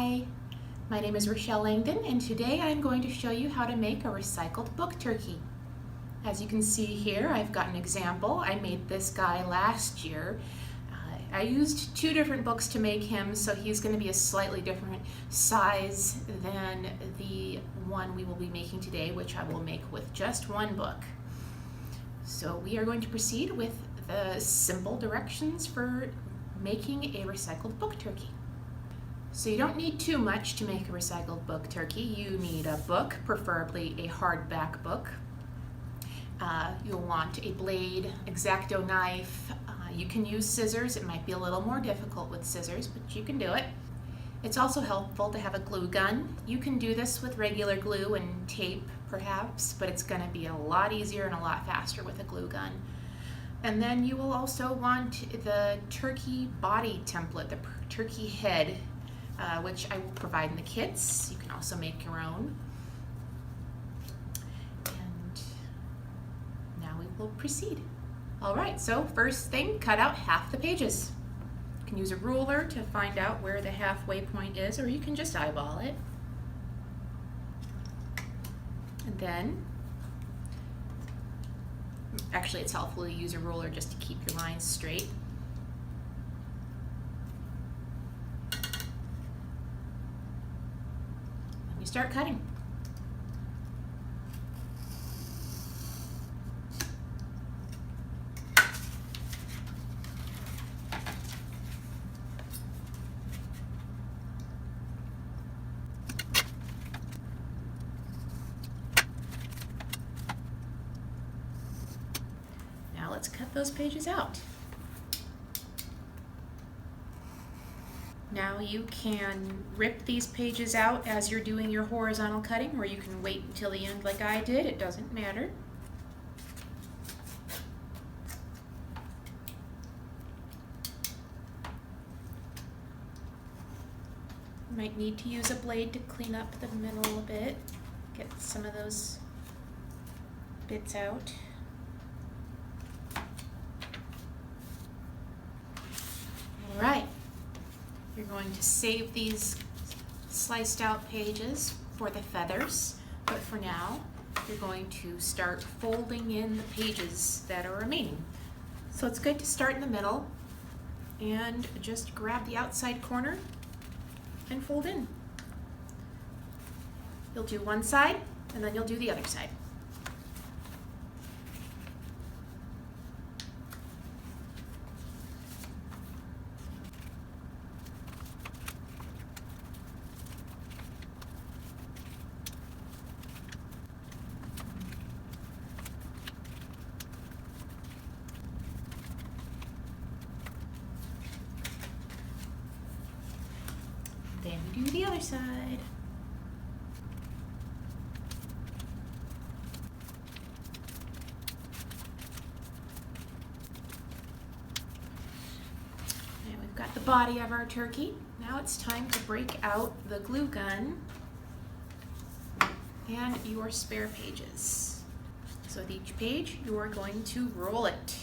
Hi, my name is Rachelle Langdon, and today I'm going to show you how to make a recycled book turkey. As you can see here, I've got an example. I made this guy last year. I used two different books to make him, so he's going to be a slightly different size than the one we will be making today, which I will make with just one book. So we are going to proceed with the simple directions for making a recycled book turkey. So you don't need too much to make a recycled book turkey. You need a book, preferably a hardback book. You'll want a blade, x-acto knife. You can use scissors. It might be a little more difficult with scissors, but you can do it. It's also helpful to have a glue gun. You can do this with regular glue and tape perhaps, but it's going to be a lot easier and a lot faster with a glue gun. And then you will also want the turkey body template, the turkey head, which I will provide in the kits. You can also make your own. And now we will proceed. All right, so first thing, cut out half the pages. You can use a ruler to find out where the halfway point is, or you can just eyeball it. And then, actually it's helpful to use a ruler just to keep your lines straight. You start cutting. Now let's cut those pages out. Now you can rip these pages out as you're doing your horizontal cutting, or you can wait until the end like I did. It doesn't matter. You might need to use a blade to clean up the middle a bit, get some of those bits out. All right. You're going to save these sliced out pages for the feathers, but for now you're going to start folding in the pages that are remaining. So it's good to start in the middle and just grab the outside corner and fold in. You'll do one side and then you'll do the other side. Then we do the other side. And we've got the body of our turkey. Now it's time to break out the glue gun and your spare pages. So with each page, you are going to roll it.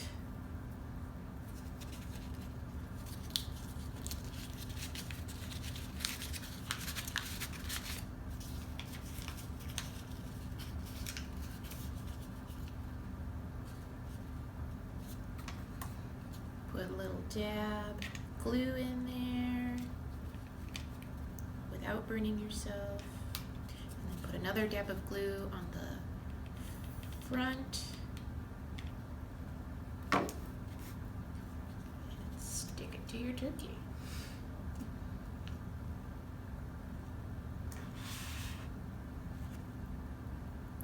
Put a little dab glue in there without burning yourself. And then put another dab of glue on the front. And stick it to your turkey.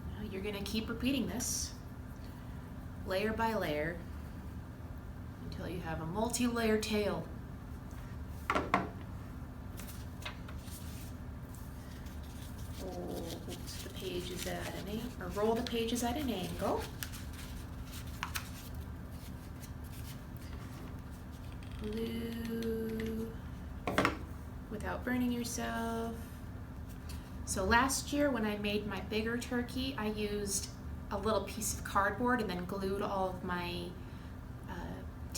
Now you're going to keep repeating this layer by layer until you have a multi-layer tail. Fold the pages at an angle, or roll the pages at an angle. Glue without burning yourself. So last year when I made my bigger turkey, I used a little piece of cardboard and then glued all of my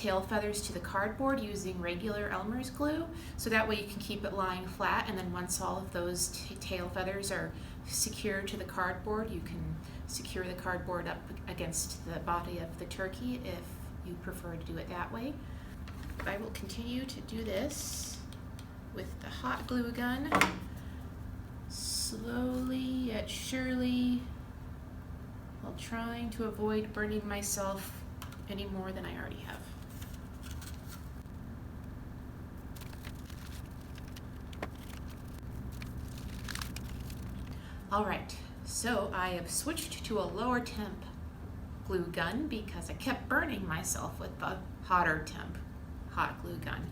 tail feathers to the cardboard using regular Elmer's glue, so that way you can keep it lying flat, and then once all of those tail feathers are secured to the cardboard, you can secure the cardboard up against the body of the turkey if you prefer to do it that way. I will continue to do this with the hot glue gun, slowly yet surely, while trying to avoid burning myself any more than I already have. Alright, so I have switched to a lower temp glue gun because I kept burning myself with the hotter temp hot glue gun.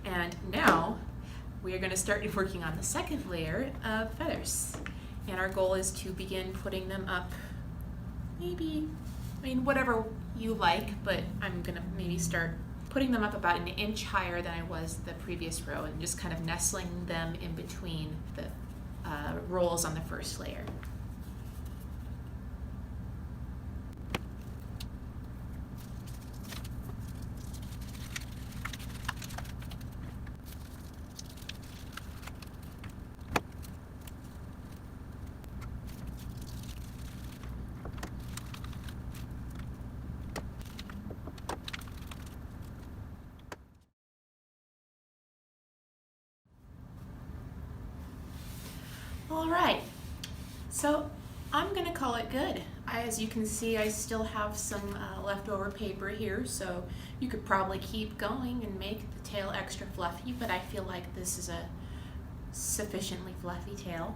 And now we are going to start working on the second layer of feathers. And our goal is to begin putting them up, whatever you like, but I'm going to maybe start putting them up about an inch higher than I was the previous row and just kind of nestling them in between the rolls on the first layer. All right, so I'm gonna call it good. As you can see, I still have some leftover paper here, so you could probably keep going and make the tail extra fluffy, but I feel like this is a sufficiently fluffy tail.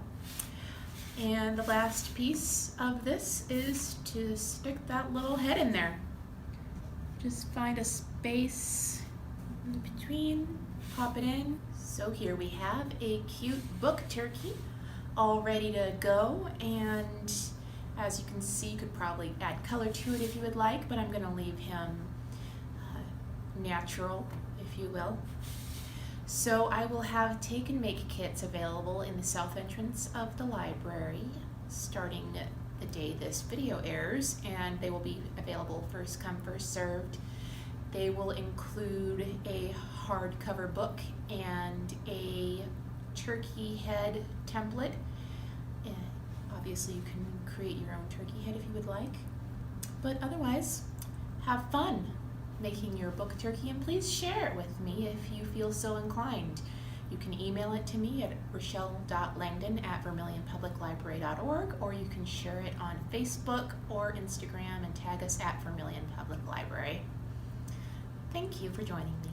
And the last piece of this is to stick that little head in there. Just find a space in between, pop it in. So here we have a cute book turkey all ready to go, and as you can see, you could probably add color to it if you would like, but I'm going to leave him natural, if you will. So I will have take and make kits available in the south entrance of the library starting the day this video airs, and they will be available first come, first served. They will include a hardcover book and a turkey head template. Obviously you can create your own turkey head if you would like, but otherwise have fun making your book turkey, and please share it with me if you feel so inclined. You can email it to me at rachelle.langdon@vermillionpubliclibrary.org, or you can share it on Facebook or Instagram and tag us at Vermillion Public Library. Thank you for joining me.